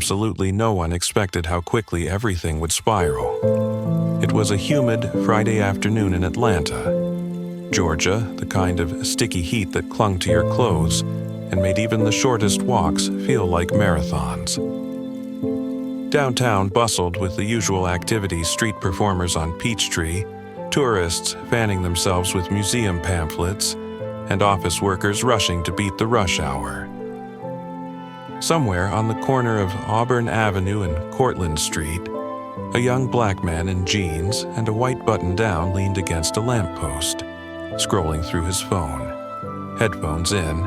absolutely no one expected how quickly everything would spiral. It was a humid Friday afternoon in Atlanta, Georgia, the kind of sticky heat that clung to your clothes and made even the shortest walks feel like marathons. Downtown bustled with the usual activities: street performers on Peachtree, tourists fanning themselves with museum pamphlets, and office workers rushing to beat the rush hour. Somewhere on the corner of Auburn Avenue and Cortlandt Street, a young black man in jeans and a white button-down leaned against a lamppost, scrolling through his phone, headphones in,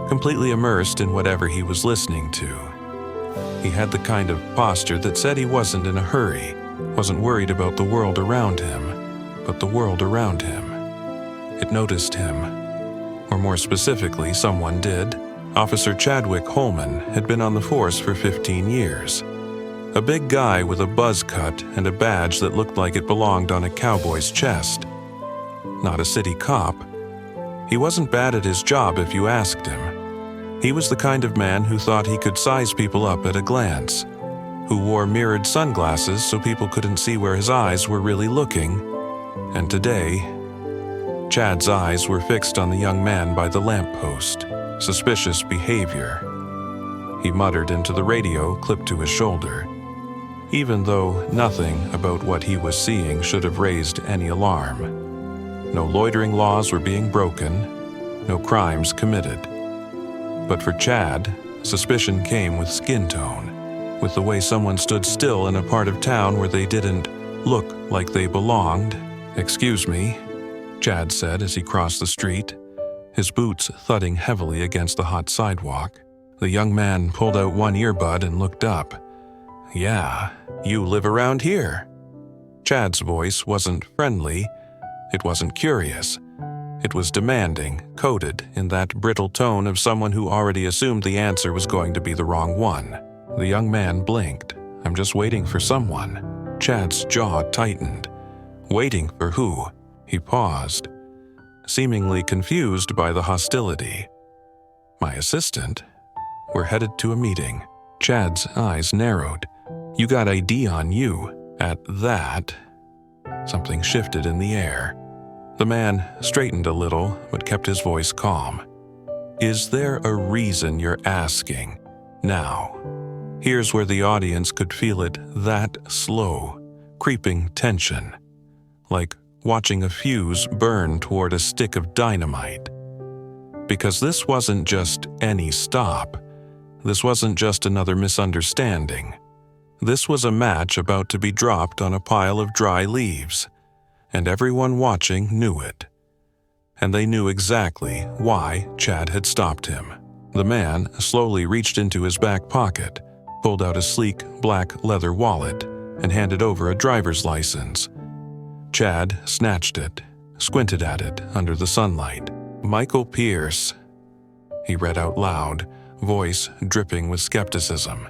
completely immersed in whatever he was listening to. He had the kind of posture that said he wasn't in a hurry, wasn't worried about the world around him, but the world around him. It noticed him. Or more specifically, someone did. Officer Chadwick Holman had been on the force for 15 years. A big guy with a buzz cut and a badge that looked like it belonged on a cowboy's chest. Not a city cop. He wasn't bad at his job if you asked him. He was the kind of man who thought he could size people up at a glance, who wore mirrored sunglasses so people couldn't see where his eyes were really looking. And today, Chad's eyes were fixed on the young man by the lamppost. Suspicious behavior. He muttered into the radio clipped to his shoulder, even though nothing about what he was seeing should have raised any alarm. No loitering laws were being broken, no crimes committed. But for Chad, suspicion came with skin tone, with the way someone stood still in a part of town where they didn't look like they belonged. "Excuse me," Chad said as he crossed the street, his boots thudding heavily against the hot sidewalk. The young man pulled out one earbud and looked up. "Yeah, you live around here." Chad's voice wasn't friendly, it wasn't curious. It was demanding, coded in that brittle tone of someone who already assumed the answer was going to be the wrong one. The young man blinked. "I'm just waiting for someone." Chad's jaw tightened. Waiting for who? He paused, seemingly confused by the hostility. "My assistant? We're headed to a meeting." Chad's eyes narrowed. "You got ID on you." At that, something shifted in the air. The man straightened a little, but kept his voice calm. "Is there a reason you're asking? Now." Here's where the audience could feel it, that slow, creeping tension, like watching a fuse burn toward a stick of dynamite. Because this wasn't just any stop. This wasn't just another misunderstanding. This was a match about to be dropped on a pile of dry leaves. And everyone watching knew it. And they knew exactly why Chad had stopped him. The man slowly reached into his back pocket, pulled out a sleek black leather wallet, and handed over a driver's license. Chad snatched it, squinted at it under the sunlight. "Michael Pierce," he read out loud, voice dripping with skepticism.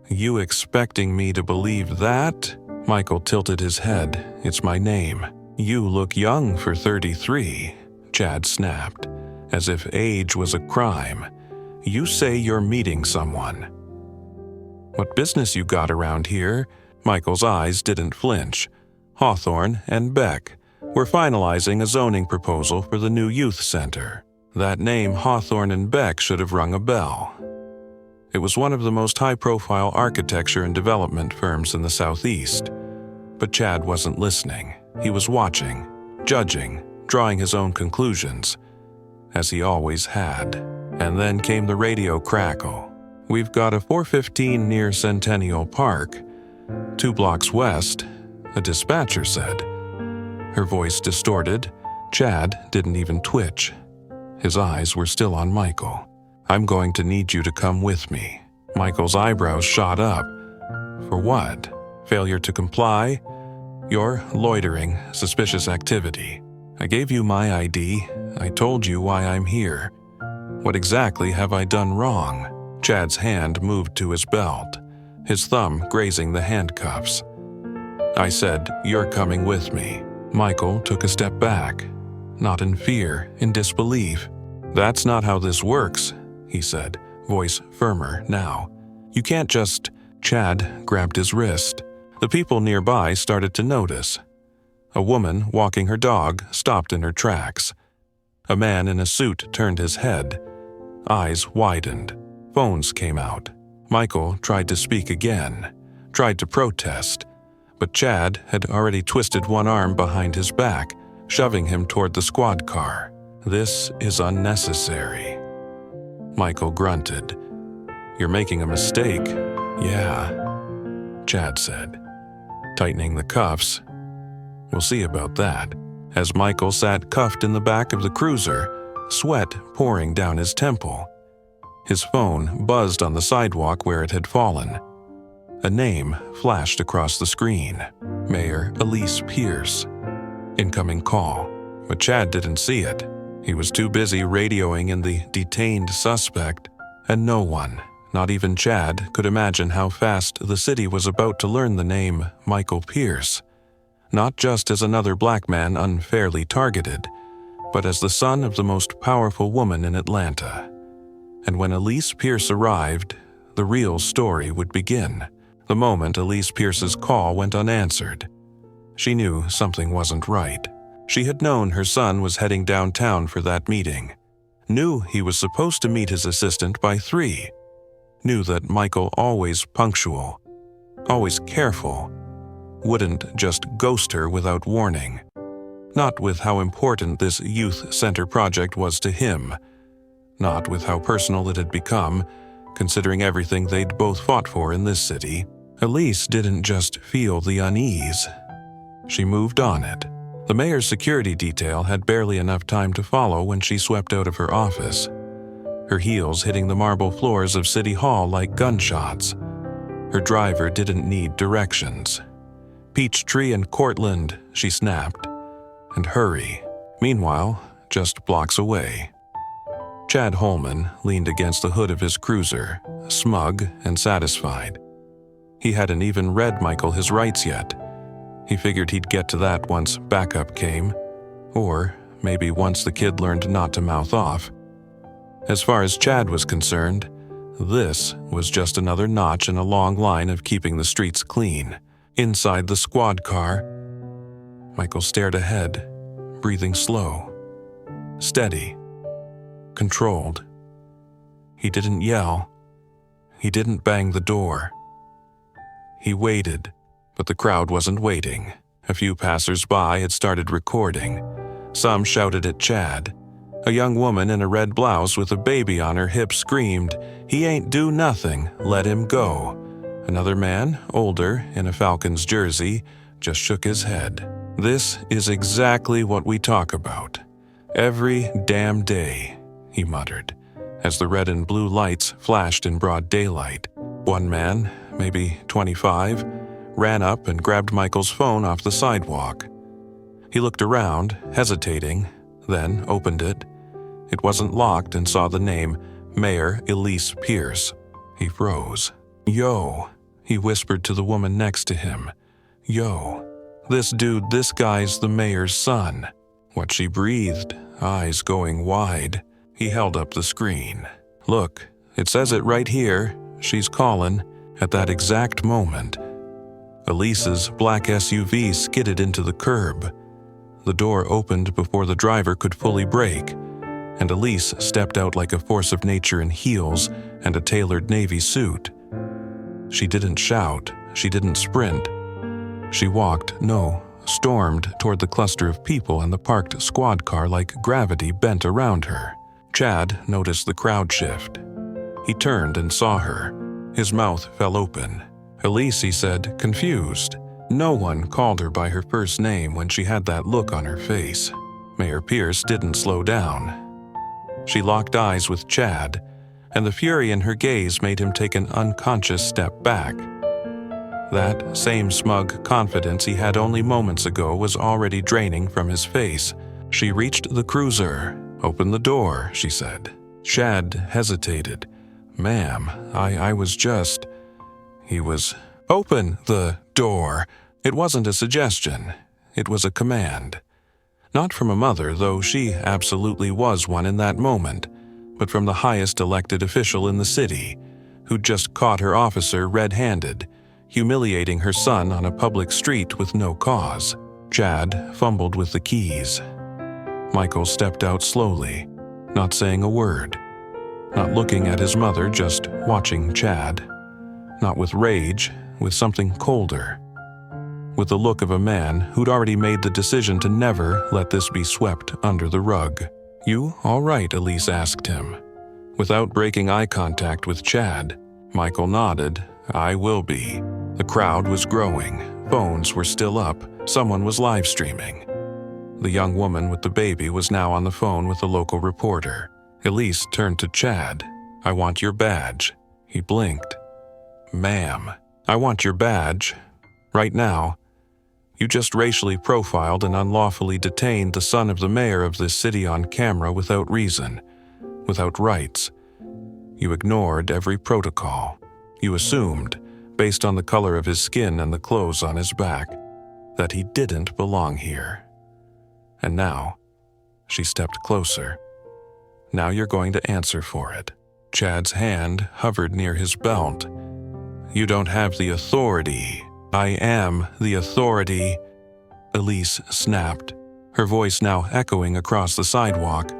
"You expecting me to believe that?" Michael tilted his head. "It's my name." "You look young for 33, Chad snapped, as if age was a crime. "You say you're meeting someone." "What business you got around here?" Michael's eyes didn't flinch. Hawthorne and Beck were finalizing a zoning proposal for the new youth center. That name, Hawthorne and Beck, should have rung a bell. It was one of the most high-profile architecture and development firms in the Southeast. But Chad wasn't listening. He was watching, judging, drawing his own conclusions, as he always had. And then came the radio crackle. "We've got a 415 near Centennial Park, 2 blocks west," a dispatcher said. Her voice distorted. Chad didn't even twitch. His eyes were still on Michael. "I'm going to need you to come with me." Michael's eyebrows shot up. "For what? Failure to comply? You're loitering, suspicious activity. I gave you my ID. I told you why I'm here. What exactly have I done wrong?" Chad's hand moved to his belt, his thumb grazing the handcuffs. "I said, you're coming with me." Michael took a step back, not in fear, in disbelief. "That's not how this works," he said, voice firmer now. You can't just... Chad grabbed his wrist. The people nearby started to notice. A woman walking her dog stopped in her tracks. A man in a suit turned his head. Eyes widened. Phones came out. Michael tried to speak again, tried to protest, but Chad had already twisted one arm behind his back, shoving him toward the squad car. "This is unnecessary." Michael grunted. "You're making a mistake." "Yeah," Chad said, tightening the cuffs. "We'll see about that." As Michael sat cuffed in the back of the cruiser, sweat pouring down his temple. His phone buzzed on the sidewalk where it had fallen. A name flashed across the screen. Mayor Elise Pierce. Incoming call. But Chad didn't see it. He was too busy radioing in the detained suspect, and no one, not even Chad, could imagine how fast the city was about to learn the name Michael Pierce, not just as another black man unfairly targeted, but as the son of the most powerful woman in Atlanta. And when Elise Pierce arrived, the real story would begin. The moment Elise Pierce's call went unanswered, she knew something wasn't right. She had known her son was heading downtown for that meeting, knew he was supposed to meet his assistant by 3, knew that Michael, always punctual, always careful, wouldn't just ghost her without warning. Not with how important this youth center project was to him, not with how personal it had become, considering everything they'd both fought for in this city. Elise didn't just feel the unease. She moved on it. The mayor's security detail had barely enough time to follow when she swept out of her office, her heels hitting the marble floors of City Hall like gunshots. Her driver didn't need directions. "Peachtree and Cortland," she snapped. "And hurry." Meanwhile, just blocks away, Chad Holman leaned against the hood of his cruiser, smug and satisfied. He hadn't even read Michael his rights yet. He figured he'd get to that once backup came, or maybe once the kid learned not to mouth off. As far as Chad was concerned, this was just another notch in a long line of keeping the streets clean. Inside the squad car, Michael stared ahead, breathing slow, steady, controlled. He didn't yell. He didn't bang the door. He waited, but the crowd wasn't waiting. A few passers-by had started recording. Some shouted at Chad. A young woman in a red blouse with a baby on her hip screamed, "He ain't do nothing, let him go." Another man, older, in a Falcons jersey, just shook his head. "This is exactly what we talk about. Every damn day," he muttered, as the red and blue lights flashed in broad daylight. One man, maybe 25, ran up and grabbed Michael's phone off the sidewalk. He looked around, hesitating, then opened it. It wasn't locked and saw the name Mayor Elise Pierce. He froze. "Yo," he whispered to the woman next to him. "Yo, this guy's the mayor's son." What she breathed, eyes going wide. He held up the screen. "Look, it says it right here. She's calling." At that exact moment, Elise's black SUV skidded into the curb. The door opened before the driver could fully brake, and Elise stepped out like a force of nature in heels and a tailored navy suit. She didn't shout, she didn't sprint. She stormed toward the cluster of people and the parked squad car like gravity bent around her. Chad noticed the crowd shift. He turned and saw her. His mouth fell open. "Elise," he said, confused. No one called her by her first name when she had that look on her face. Mayor Pierce didn't slow down. She locked eyes with Chad, and the fury in her gaze made him take an unconscious step back. That same smug confidence he had only moments ago was already draining from his face. She reached the cruiser. "Open the door," she said. Chad hesitated. "Ma'am, I was just..." He was... "Open the door." It wasn't a suggestion. It was a command. Not from a mother, though she absolutely was one in that moment, but from the highest elected official in the city, who'd just caught her officer red-handed, humiliating her son on a public street with no cause. Chad fumbled with the keys. Michael stepped out slowly, not saying a word, not looking at his mother, just watching Chad. Not with rage, with something colder. With the look of a man who'd already made the decision to never let this be swept under the rug. "You all right?" Elise asked him. Without breaking eye contact with Chad, Michael nodded. "I will be." The crowd was growing. Phones were still up. Someone was live streaming. The young woman with the baby was now on the phone with a local reporter. Elise turned to Chad. "I want your badge." He blinked. "Ma'am, I want your badge. Right now. You just racially profiled and unlawfully detained the son of the mayor of this city on camera without reason, without rights. You ignored every protocol. You assumed, based on the color of his skin and the clothes on his back, that he didn't belong here. And now," she stepped closer, "now you're going to answer for it." Chad's hand hovered near his belt. "You don't have the authority. I am the authority," Elise snapped, her voice now echoing across the sidewalk.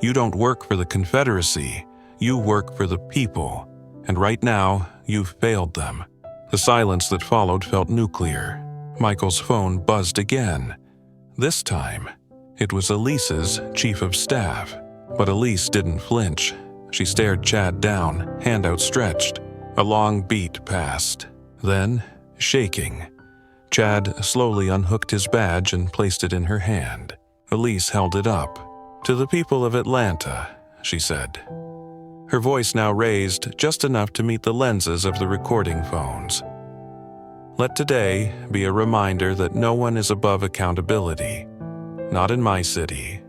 "You don't work for the Confederacy. You work for the people. And right now, you've failed them." The silence that followed felt nuclear. Michael's phone buzzed again. This time, it was Elise's chief of staff. But Elise didn't flinch. She stared Chad down, hand outstretched. A long beat passed. Then, shaking, Chad slowly unhooked his badge and placed it in her hand. Elise held it up. "To the people of Atlanta," she said. Her voice now raised just enough to meet the lenses of the recording phones. "Let today be a reminder that no one is above accountability. Not in my city.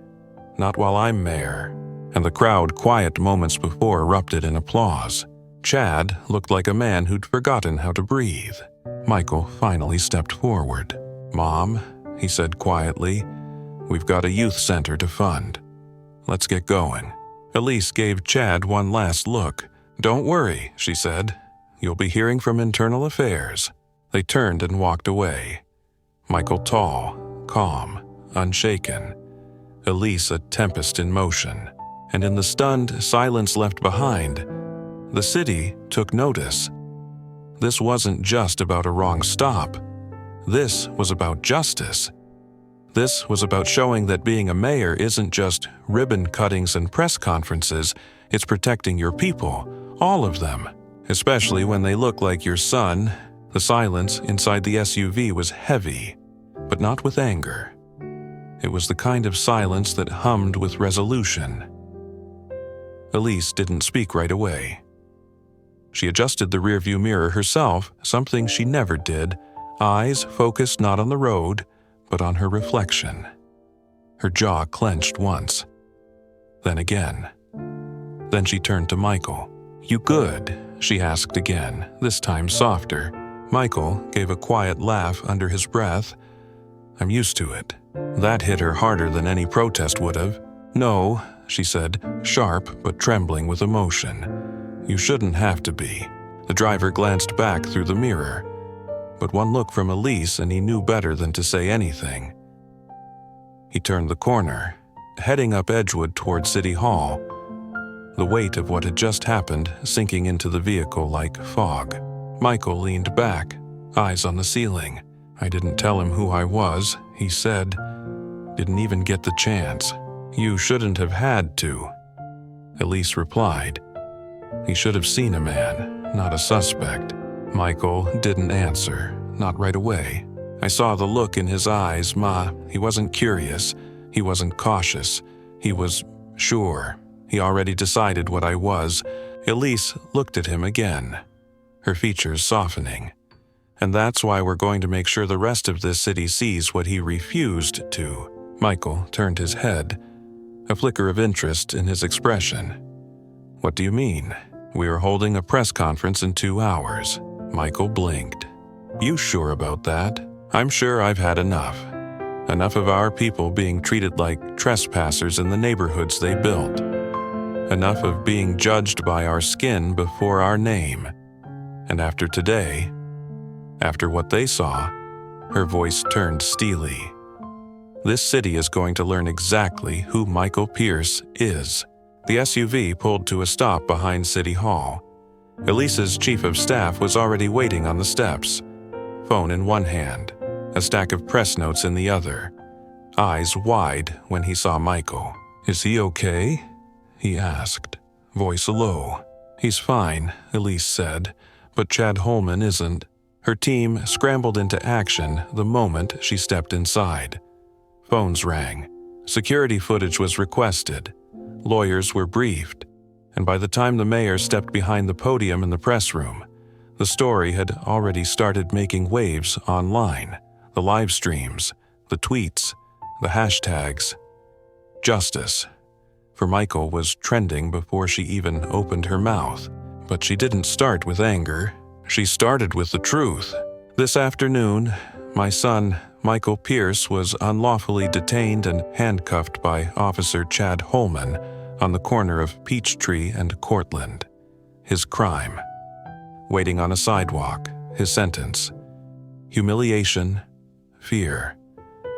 Not while I'm mayor." And the crowd, quiet moments before, erupted in applause. Chad looked like a man who'd forgotten how to breathe. Michael finally stepped forward. "Mom," he said quietly, "we've got a youth center to fund. Let's get going." Elise gave Chad one last look. "Don't worry," she said. "You'll be hearing from Internal Affairs." They turned and walked away. Michael tall, calm, unshaken. Elise a tempest in motion. And in the stunned silence left behind, the city took notice. This wasn't just about a wrong stop. This was about justice. This was about showing that being a mayor isn't just ribbon cuttings and press conferences, it's protecting your people, all of them, especially when they look like your son. The silence inside the SUV was heavy, but not with anger. It was the kind of silence that hummed with resolution. Elise didn't speak right away. She adjusted the rearview mirror herself, something she never did, eyes focused not on the road, but on her reflection. Her jaw clenched once, then again. Then she turned to Michael. "You good?" she asked again, this time softer. Michael gave a quiet laugh under his breath. "I'm used to it." That hit her harder than any protest would have. "No," she said, sharp but trembling with emotion. "You shouldn't have to be." The driver glanced back through the mirror, but one look from Elise and he knew better than to say anything. He turned the corner, heading up Edgewood toward City Hall, the weight of what had just happened sinking into the vehicle like fog. Michael leaned back, eyes on the ceiling. "I didn't tell him who I was," he said. "Didn't even get the chance." "You shouldn't have had to," Elise replied. "He should have seen a man, not a suspect." Michael didn't answer, not right away. I saw the look in his eyes, Ma. He wasn't curious. He wasn't cautious. He was sure. He already decided what I was. Elise looked at him again, her features softening. "And that's why we're going to make sure the rest of this city sees what he refused to." Michael turned his head, a flicker of interest in his expression. "What do you mean?" "We are holding a press conference in 2 hours." Michael blinked. "You sure about that?" "I'm sure I've had enough. Enough of our people being treated like trespassers in the neighborhoods they built." Enough of being judged by our skin before our name. And after today, after what they saw, her voice turned steely. This city is going to learn exactly who Michael Pierce is. The SUV pulled to a stop behind City Hall. Elise's chief of staff was already waiting on the steps, phone in one hand, a stack of press notes in the other, eyes wide when he saw Michael. "Is he okay?" he asked, voice low. "He's fine," Elise said, "but Chad Holman isn't." Her team scrambled into action the moment she stepped inside. Phones rang. Security footage was requested. Lawyers were briefed. And by the time the mayor stepped behind the podium in the press room, the story had already started making waves online. The live streams, the tweets, the hashtags. Justice for Michael was trending before she even opened her mouth. But she didn't start with anger. She started with the truth. "This afternoon, my son, Michael Pierce, was unlawfully detained and handcuffed by Officer Chad Holman on the corner of Peachtree and Cortlandt. His crime: waiting on a sidewalk. His sentence: humiliation, fear,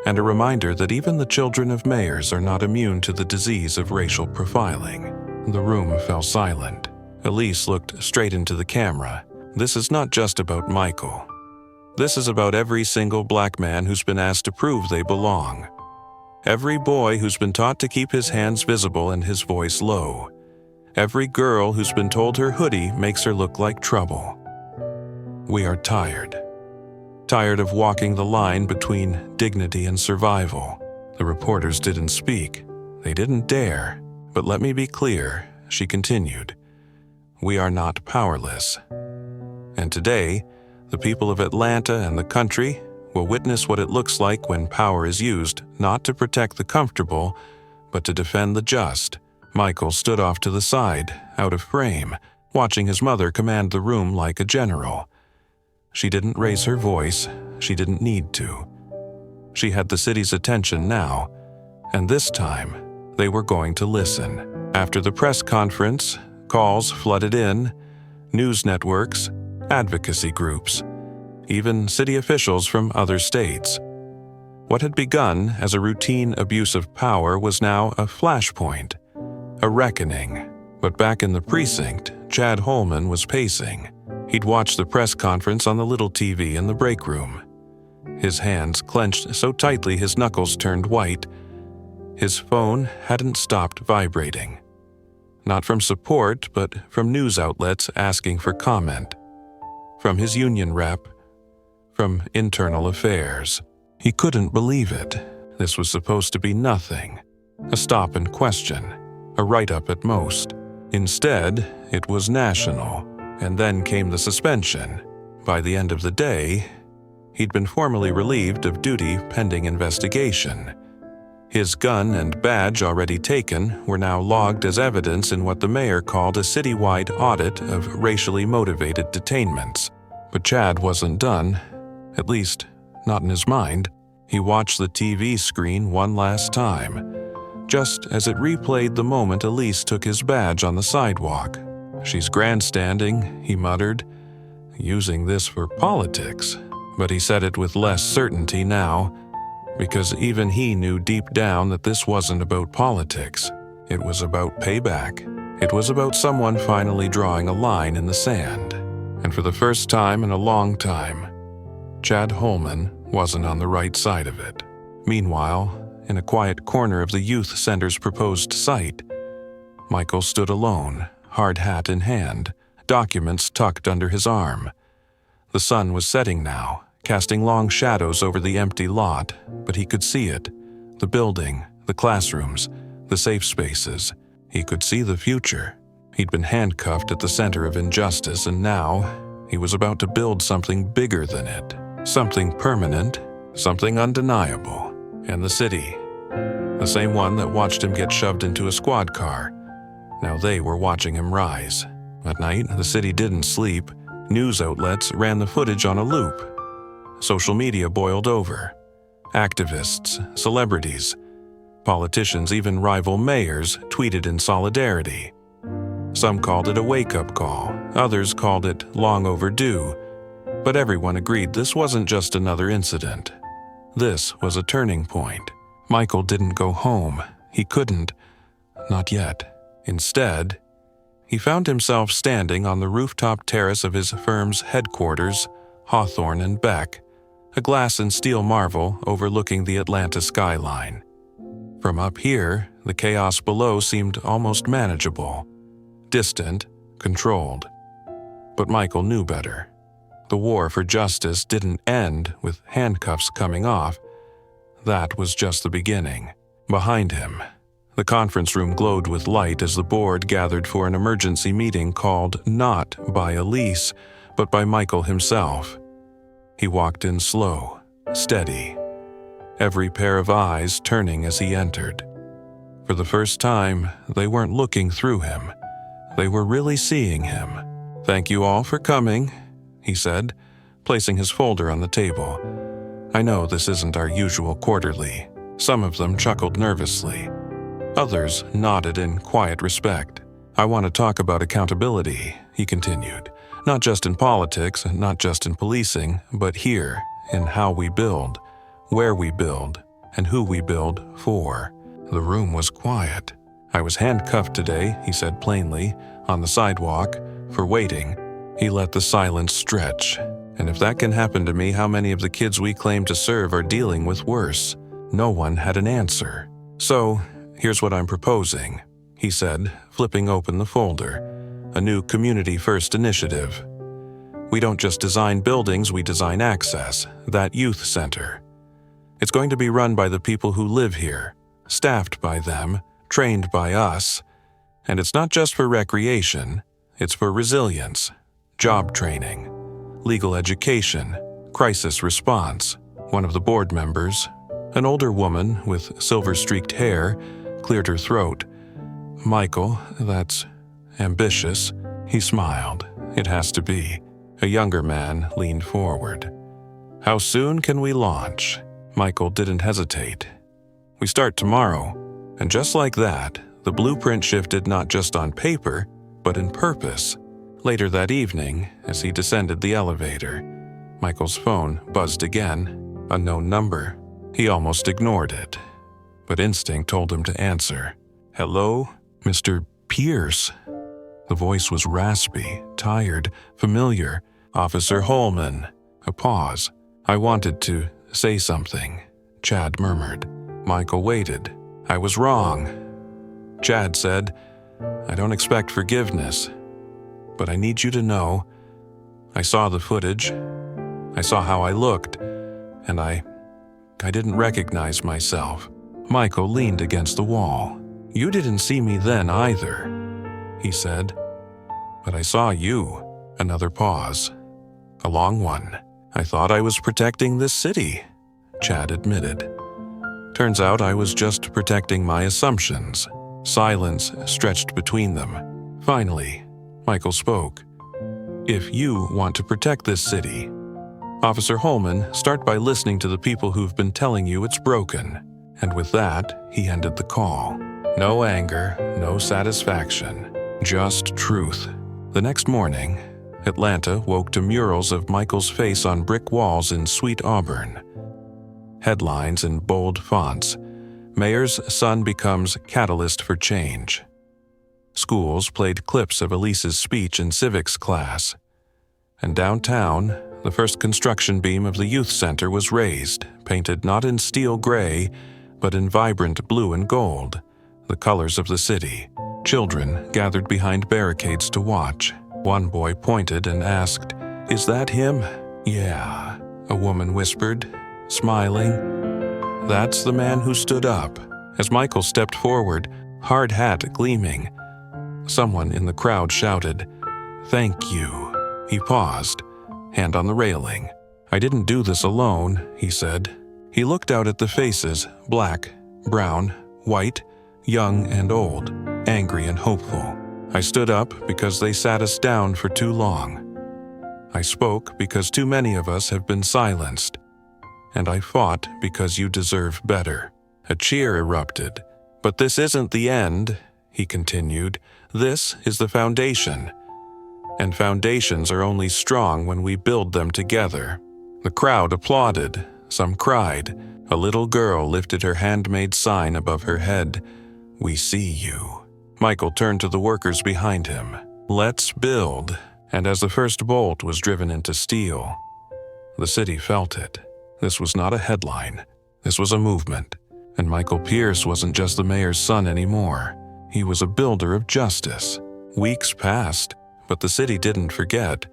and a reminder that even the children of mayors are not immune to the disease of racial profiling." The room fell silent. Elise looked straight into the camera. "This is not just about Michael. This is about every single black man who's been asked to prove they belong. Every boy who's been taught to keep his hands visible and his voice low. Every girl who's been told her hoodie makes her look like trouble. We are tired. Tired of walking the line between dignity and survival." The reporters didn't speak. They didn't dare. "But let me be clear," she continued. "We are not powerless. And today, the people of Atlanta and the country will witness what it looks like when power is used not to protect the comfortable, but to defend the just." Michael stood off to the side, out of frame, watching his mother command the room like a general. She didn't raise her voice. She didn't need to. She had the city's attention now, and this time, they were going to listen. After the press conference, calls flooded in, news networks, advocacy groups, even city officials from other states. What had begun as a routine abuse of power was now a flashpoint, a reckoning. But back in the precinct, Chad Holman was pacing. He'd watched the press conference on the little TV in the break room. His hands clenched so tightly his knuckles turned white. His phone hadn't stopped vibrating. Not from support, but from news outlets asking for comment. From his union rep. From internal affairs. He couldn't believe it. This was supposed to be nothing. A stop and question. A write-up at most. Instead, it was national. And then came the suspension. By the end of the day, he'd been formally relieved of duty pending investigation. His gun and badge already taken were now logged as evidence in what the mayor called a citywide audit of racially motivated detainments. But Chad wasn't done, at least not in his mind. He watched the TV screen one last time, just as it replayed the moment Elise took his badge on the sidewalk. "She's grandstanding," he muttered, "using this for politics." But he said it with less certainty now, because even he knew deep down that this wasn't about politics. It was about payback. It was about someone finally drawing a line in the sand. And for the first time in a long time, Chad Holman wasn't on the right side of it. Meanwhile, in a quiet corner of the youth center's proposed site, Michael stood alone, hard hat in hand, documents tucked under his arm. The sun was setting now, casting long shadows over the empty lot, but he could see it. The building, the classrooms, the safe spaces. He could see the future. He'd been handcuffed at the center of injustice, and now he was about to build something bigger than it. Something permanent, something undeniable. And the city, the same one that watched him get shoved into a squad car, now they were watching him rise. At night, the city didn't sleep. News outlets ran the footage on a loop. Social media boiled over. Activists, celebrities, politicians, even rival mayors tweeted in solidarity. Some called it a wake-up call, others called it long overdue, but everyone agreed this wasn't just another incident. This was a turning point. Michael didn't go home. He couldn't. Not yet. Instead, he found himself standing on the rooftop terrace of his firm's headquarters, Hawthorne and Beck, a glass and steel marvel overlooking the Atlanta skyline. From up here, the chaos below seemed almost manageable, distant, controlled. But Michael knew better. The war for justice didn't end with handcuffs coming off. That was just the beginning. Behind him, the conference room glowed with light as the board gathered for an emergency meeting called not by Elise, but by Michael himself. He walked in slow, steady, every pair of eyes turning as he entered. For the first time, they weren't looking through him. They were really seeing him. "Thank you all for coming," he said, placing his folder on the table. "I know this isn't our usual quarterly." Some of them chuckled nervously. Others nodded in quiet respect. "I want to talk about accountability," he continued. "Not just in politics, not just in policing, but here, in how we build, where we build, and who we build for." The room was quiet. "I was handcuffed today," he said plainly, "on the sidewalk, for waiting." He let the silence stretch. "And if that can happen to me, how many of the kids we claim to serve are dealing with worse?" No one had an answer. "So, here's what I'm proposing," he said, flipping open the folder. "A new Community First initiative. We don't just design buildings, we design access, that youth center. It's going to be run by the people who live here, staffed by them, trained by us. And it's not just for recreation, it's for resilience, job training, legal education, crisis response." One of the board members, an older woman with silver-streaked hair, cleared her throat. "Michael, that's ambitious." He smiled. "It has to be." A younger man leaned forward. "How soon can we launch?" Michael didn't hesitate. "We start tomorrow." And just like that, the blueprint shifted not just on paper, but in purpose. Later that evening, as he descended the elevator, Michael's phone buzzed again. Unknown number. He almost ignored it, but instinct told him to answer. "Hello, Mr. Pierce." The voice was raspy, tired, familiar. "Officer Holman." A pause. "I wanted to say something," Chad murmured. Michael waited. "I was wrong." Chad said, "I don't expect forgiveness, but I need you to know, I saw the footage. I saw how I looked, and I didn't recognize myself." Michael leaned against the wall. "You didn't see me then either," he said. "But I saw you." Another pause. A long one. "I thought I was protecting this city," Chad admitted. "Turns out I was just protecting my assumptions." Silence stretched between them. Finally, Michael spoke. "If you want to protect this city, Officer Holman, start by listening to the people who've been telling you it's broken." And with that, he ended the call. No anger, no satisfaction, just truth. The next morning, Atlanta woke to murals of Michael's face on brick walls in Sweet Auburn. Headlines in bold fonts. "Mayor's son becomes catalyst for change." Schools played clips of Elise's speech in civics class. And downtown, the first construction beam of the youth center was raised, painted not in steel gray, but in vibrant blue and gold, the colors of the city. Children gathered behind barricades to watch. One boy pointed and asked, "Is that him?" "Yeah," a woman whispered, smiling. "That's the man who stood up." As Michael stepped forward, hard hat gleaming, someone in the crowd shouted, "Thank you." He paused, hand on the railing. "I didn't do this alone," he said. He looked out at the faces, black, brown, white, young and old, angry and hopeful. "I stood up because they sat us down for too long. I spoke because too many of us have been silenced. And I fought because you deserve better." A cheer erupted. "But this isn't the end," he continued. "This is the foundation. And foundations are only strong when we build them together." The crowd applauded. Some cried. A little girl lifted her handmade sign above her head. "We see you." Michael turned to the workers behind him. "Let's build." And as the first bolt was driven into steel, the city felt it. This was not a headline. This was a movement. And Michael Pierce wasn't just the mayor's son anymore. He was a builder of justice. Weeks passed, but the city didn't forget.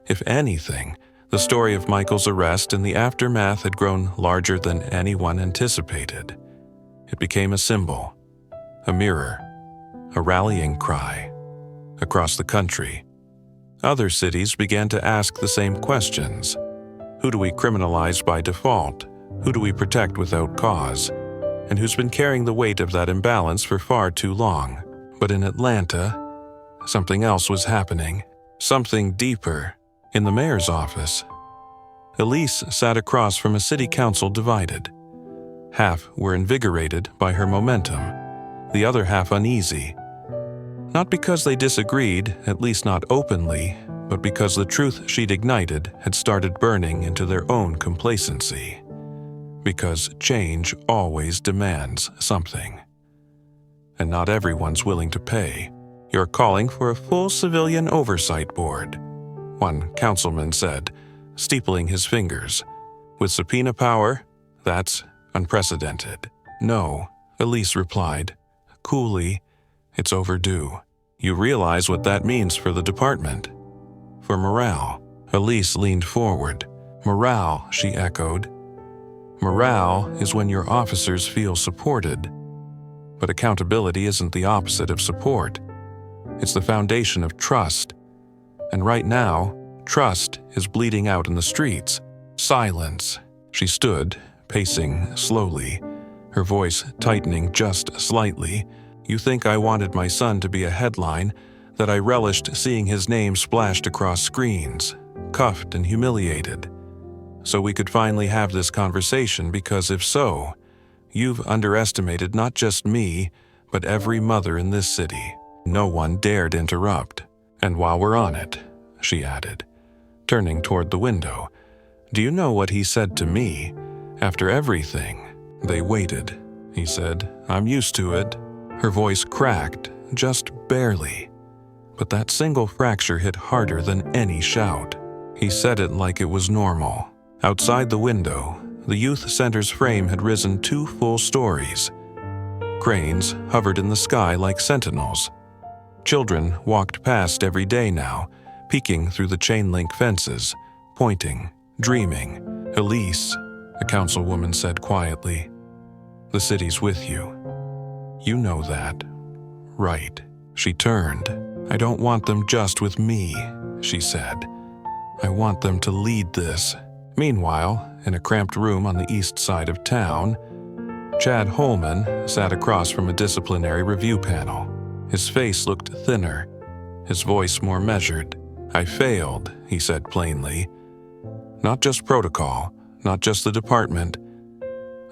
If anything, the story of Michael's arrest and the aftermath had grown larger than anyone anticipated. It became a symbol, a mirror, a rallying cry. Across the country, other cities began to ask the same questions. Who do we criminalize by default? Who do we protect without cause? And who's been carrying the weight of that imbalance for far too long? But in Atlanta, something else was happening. Something deeper. In the mayor's office, Elise sat across from a city council divided. Half were invigorated by her momentum, the other half uneasy. Not because they disagreed, at least not openly, but because the truth she'd ignited had started burning into their own complacency. Because change always demands something. And not everyone's willing to pay. "You're calling for a full civilian oversight board," one councilman said, steepling his fingers. "With subpoena power, that's unprecedented." "No," Elise replied, coolly, "it's overdue. You realize what that means for the department. For morale." Elise leaned forward. "Morale," she echoed. "Morale is when your officers feel supported. But accountability isn't the opposite of support. It's the foundation of trust. And right now, trust is bleeding out in the streets." Silence. She stood, pacing slowly, her voice tightening just slightly. "You think I wanted my son to be a headline, that I relished seeing his name splashed across screens, cuffed and humiliated, so we could finally have this conversation, because if so, you've underestimated not just me, but every mother in this city." No one dared interrupt. "And while we're on it," she added, turning toward the window, "do you know what he said to me? After everything." "They waited," he said. "I'm used to it." Her voice cracked, just barely. But that single fracture hit harder than any shout. He said it like it was normal. Outside the window, the youth center's frame had risen 2 full stories. Cranes hovered in the sky like sentinels. Children walked past every day now, peeking through the chain-link fences, pointing, dreaming. "Elise," a councilwoman said quietly, "the city's with you. You know that, right?" She turned. "I don't want them just with me," she said. "I want them to lead this." Meanwhile, in a cramped room on the east side of town, Chad Holman sat across from a disciplinary review panel. His face looked thinner, his voice more measured. "I failed," he said plainly. "Not just protocol, not just the department.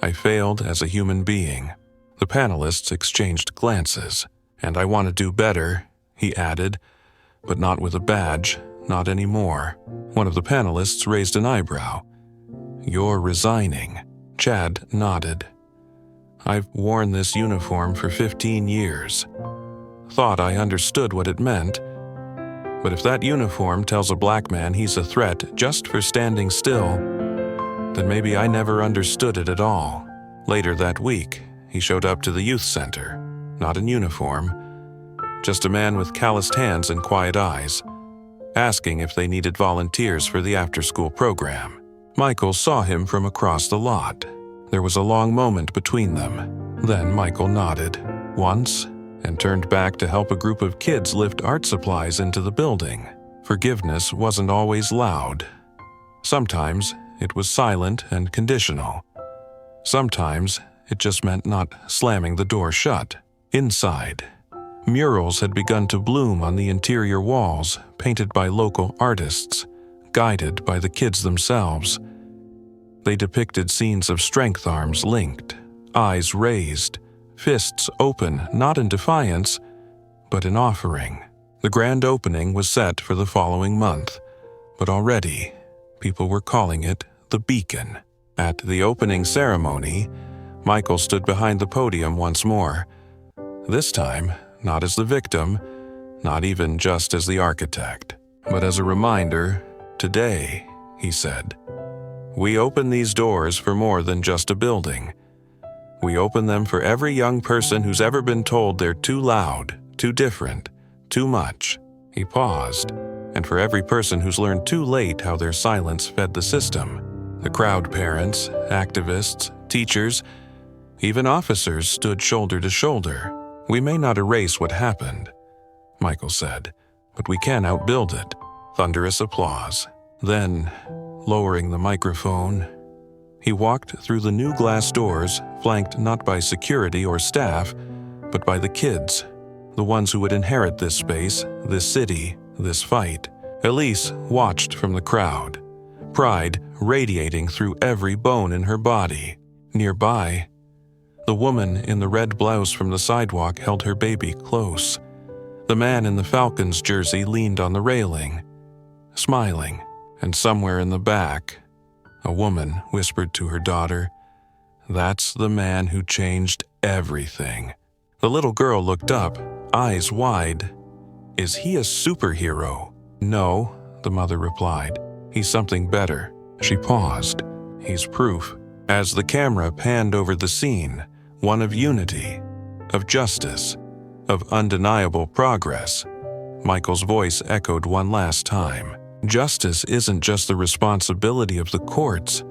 I failed as a human being." The panelists exchanged glances. "And I want to do better," he added, "but not with a badge, not anymore." One of the panelists raised an eyebrow. "You're resigning." Chad nodded. "I've worn this uniform for 15 years. Thought I understood what it meant. But if that uniform tells a black man he's a threat just for standing still, then maybe I never understood it at all." Later that week, he showed up to the youth center, not in uniform, just a man with calloused hands and quiet eyes, asking if they needed volunteers for the after-school program. Michael saw him from across the lot. There was a long moment between them. Then Michael nodded once and turned back to help a group of kids lift art supplies into the building. Forgiveness wasn't always loud. Sometimes it was silent and conditional. Sometimes it just meant not slamming the door shut. Inside, murals had begun to bloom on the interior walls, painted by local artists, guided by the kids themselves. They depicted scenes of strength arms linked, eyes raised, fists open not in defiance, but an offering. The grand opening was set for the following month, but already people were calling it the Beacon. At the opening ceremony, Michael stood behind the podium once more, this time not as the victim, not even just as the architect, but as a reminder. Today, he said, we open these doors for more than just a building. We open them for every young person who's ever been told they're too loud, too different, too much. He paused. And for every person who's learned too late how their silence fed the system. The crowd parents, activists, teachers, even officers stood shoulder to shoulder. We may not erase what happened, Michael said, but we can outbuild it. Thunderous applause. Then, lowering the microphone, he walked through the new glass doors, flanked not by security or staff, but by the kids, the ones who would inherit this space, this city, this fight. Elise watched from the crowd, pride radiating through every bone in her body. Nearby, the woman in the red blouse from the sidewalk held her baby close. The man in the Falcons jersey leaned on the railing, smiling, and somewhere in the back, a woman whispered to her daughter, "That's the man who changed everything." The little girl looked up, eyes wide. "Is he a superhero?" "No," the mother replied. "He's something better." She paused. "He's proof." As the camera panned over the scene, one of unity, of justice, of undeniable progress, Michael's voice echoed one last time. Justice isn't just the responsibility of the courts.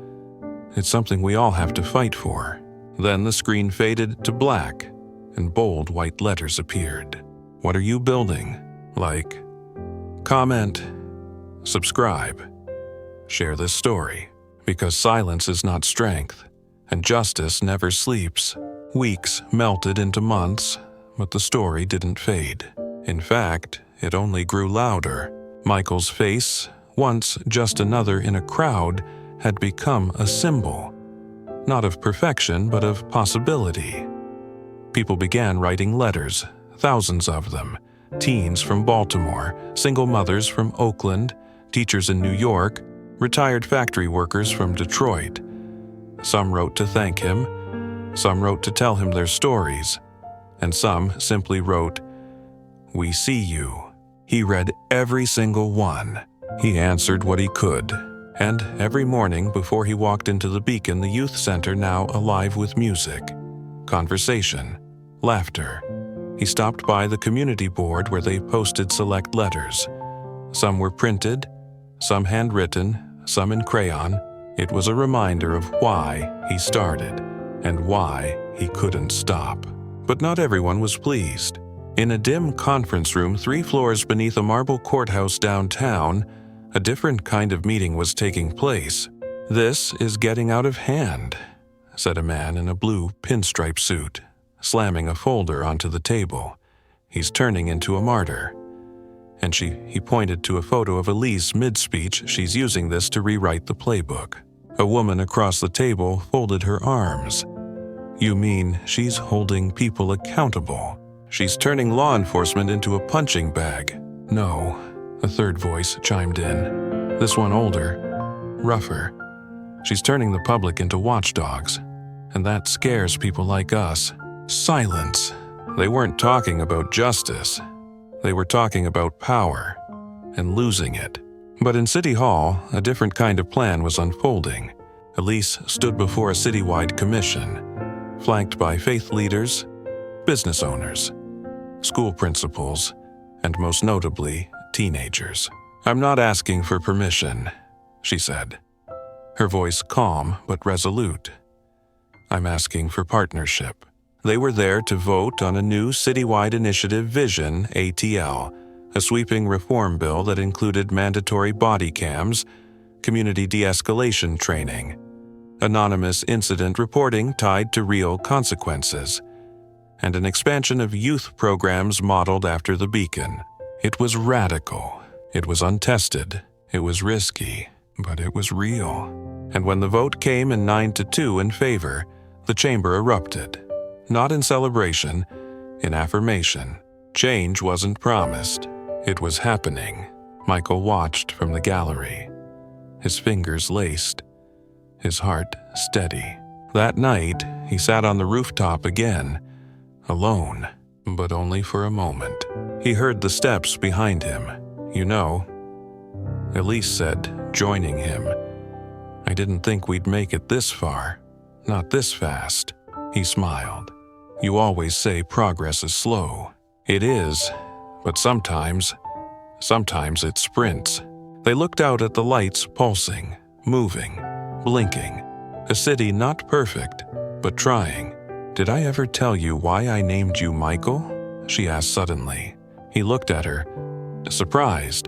It's something we all have to fight for. Then the screen faded to black, and bold white letters appeared. What are you building? Like, comment, subscribe, share this story, because silence is not strength, and justice never sleeps. Weeks melted into months, but the story didn't fade. In fact, it only grew louder. Michael's face, once just another in a crowd, had become a symbol, not of perfection, but of possibility. People began writing letters, thousands of them, teens from Baltimore, single mothers from Oakland, teachers in New York, retired factory workers from Detroit. Some wrote to thank him, some wrote to tell him their stories, and some simply wrote, "We see you." He read every single one. He answered what he could. And every morning before he walked into the Beacon, the youth center now alive with music, conversation, laughter, he stopped by the community board where they posted select letters. Some were printed, some handwritten, some in crayon. It was a reminder of why he started and why he couldn't stop. But not everyone was pleased. In a dim conference room 3 floors beneath a marble courthouse downtown, a different kind of meeting was taking place. "This is getting out of hand," said a man in a blue pinstripe suit, slamming a folder onto the table. "He's turning into a martyr." And he pointed to a photo of Elise mid-speech. "She's using this to rewrite the playbook." A woman across the table folded her arms. "You mean she's holding people accountable? She's turning law enforcement into a punching bag." "No," a third voice chimed in, this one older, rougher. "She's turning the public into watchdogs, and that scares people like us." Silence. They weren't talking about justice. They were talking about power and losing it. But in City Hall, a different kind of plan was unfolding. Elise stood before a citywide commission, flanked by faith leaders, business owners, school principals, and most notably, teenagers. "I'm not asking for permission," she said, her voice calm but resolute. "I'm asking for partnership." They were there to vote on a new citywide initiative, Vision ATL, a sweeping reform bill that included mandatory body cams, community de-escalation training, anonymous incident reporting tied to real consequences, and an expansion of youth programs modeled after the Beacon. It was radical, it was untested, it was risky, but it was real. And when the vote came in 9-2 in favor, the chamber erupted. Not in celebration, in affirmation. Change wasn't promised. It was happening. Michael watched from the gallery, his fingers laced, his heart steady. That night, he sat on the rooftop again, alone, but only for a moment. He heard the steps behind him. "You know," Elise said, joining him, "I didn't think we'd make it this far. Not this fast." He smiled. "You always say progress is slow." It is, but sometimes it sprints. They looked out at the lights pulsing, moving, blinking. A city not perfect, but trying. "Did I ever tell you why I named you Michael?" she asked suddenly. He looked at her, surprised.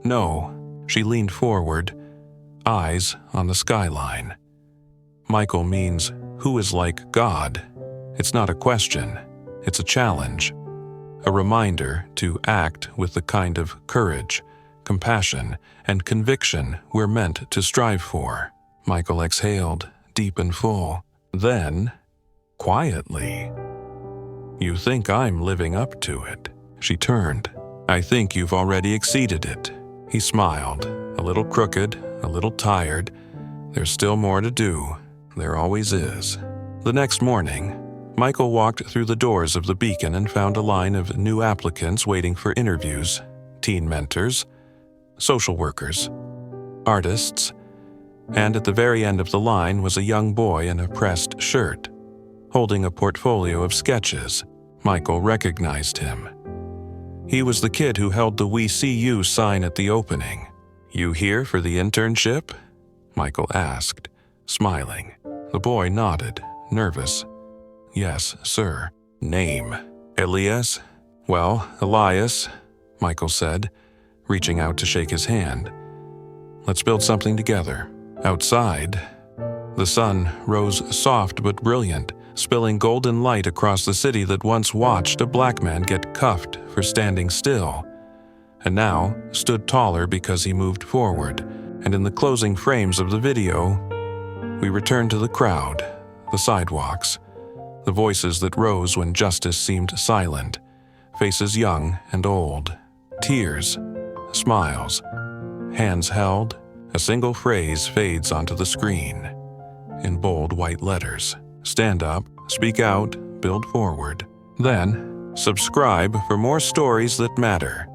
"No." She leaned forward, eyes on the skyline. "Michael means who is like God. It's not a question, it's a challenge. A reminder to act with the kind of courage, compassion, and conviction we're meant to strive for." Michael exhaled, deep and full. Then, quietly, "You think I'm living up to it." She turned. "I think you've already exceeded it." He smiled, a little crooked, a little tired. "There's still more to do. There always is." The next morning, Michael walked through the doors of the Beacon and found a line of new applicants waiting for interviews: teen mentors, social workers, artists, and at the very end of the line was a young boy in a pressed shirt, holding a portfolio of sketches. Michael recognized him. He was the kid who held the "We See You" sign at the opening. "You here for the internship?" Michael asked, smiling. The boy nodded, nervous. "Yes, sir." "Name?" "Elias." "Well, Elias," Michael said, reaching out to shake his hand. "Let's build something together." Outside, the sun rose soft but brilliant, spilling golden light across the city that once watched a black man get cuffed for standing still, and now stood taller because he moved forward. And in the closing frames of the video, we returned to the crowd, the sidewalks, the voices that rose when justice seemed silent, faces young and old, tears, smiles, hands held. A single phrase fades onto the screen, in bold white letters. "Stand up, speak out, build forward." Then, subscribe for more stories that matter.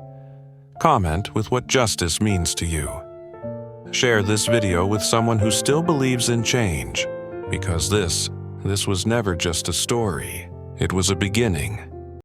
Comment with what justice means to you. Share this video with someone who still believes in change, because this was never just a story. It was a beginning.